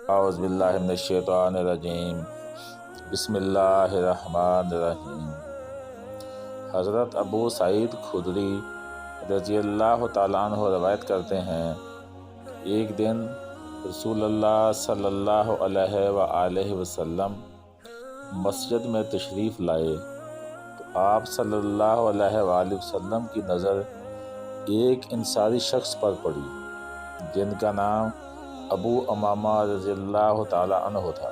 اعوذ باللہ من الشیطان الرجیم، بسم اللہ الرحمن الرحیم۔ حضرت ابو سعید خدری رضی اللہ تعالیٰ عنہ روایت کرتے ہیں، ایک دن رسول اللہ صلی اللہ علیہ وآلہ وسلم مسجد میں تشریف لائے تو آپ صلی اللہ علیہ وآلہ وسلم کی نظر ایک انصاری شخص پر پڑی جن کا نام ابو امامہ رضی اللہ تعالیٰ عنہ تھا۔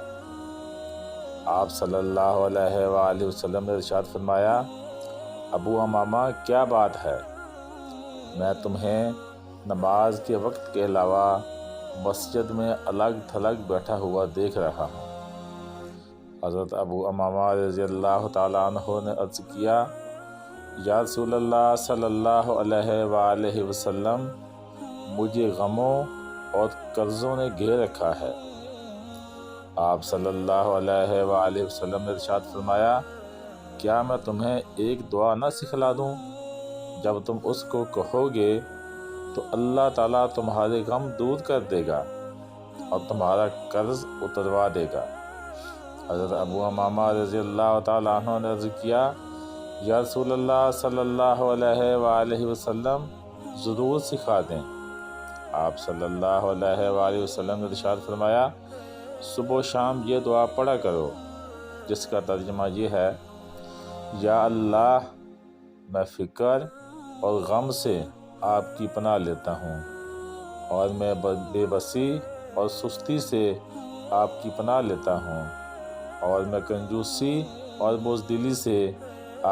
آپ صلی اللہ علیہ وآلہ وسلم نے ارشاد فرمایا، ابو امامہ کیا بات ہے؟ میں تمہیں نماز کے وقت کے علاوہ مسجد میں الگ تھلگ بیٹھا ہوا دیکھ رہا ہوں۔ حضرت ابو امامہ رضی اللہ تعالیٰ عنہ نے عرض کیا، یا رسول اللہ صلی اللہ علیہ وآلہ وسلم، مجھے غموں اور قرضوں نے گھیر رکھا ہے۔ آپ صلی اللہ علیہ وآلہ وسلم نے ارشاد فرمایا، کیا میں تمہیں ایک دعا نہ سکھلا دوں؟ جب تم اس کو کہو گے تو اللہ تعالیٰ تمہارے غم دور کر دے گا اور تمہارا قرض اتروا دے گا۔ حضرت ابو امامہ رضی اللہ تعالیٰ عنہ نے عرض کیا، یا رسول اللہ صلی اللہ علیہ وآلہ وسلم، ضرور سکھا دیں۔ آپ صلی اللہ علیہ وآلہ وسلم نے ارشاد فرمایا، صبح و شام یہ دعا پڑھا کرو، جس کا ترجمہ یہ ہے، یا اللہ، میں فکر اور غم سے آپ کی پناہ لیتا ہوں، اور میں بے بسی اور سستی سے آپ کی پناہ لیتا ہوں، اور میں کنجوسی اور بزدلی سے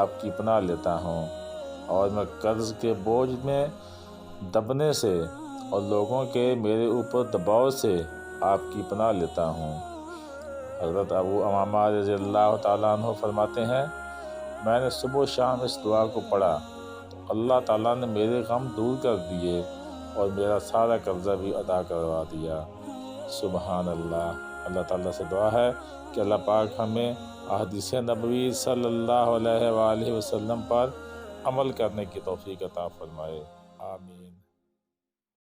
آپ کی پناہ لیتا ہوں، اور میں قرض کے بوجھ میں دبنے سے اور لوگوں کے میرے اوپر دباؤ سے آپ کی پناہ لیتا ہوں۔ حضرت ابو امامہ رضی اللہ تعالیٰ عنہ فرماتے ہیں، میں نے صبح و شام اس دعا کو پڑھا تو اللہ تعالیٰ نے میرے غم دور کر دیے اور میرا سارا قرضہ بھی ادا کروا دیا۔ سبحان اللہ۔ اللہ تعالیٰ سے دعا ہے کہ اللہ پاک ہمیں احادیث نبوی صلی اللہ علیہ وآلہ وسلم پر عمل کرنے کی توفیق عطا فرمائے۔ آمین۔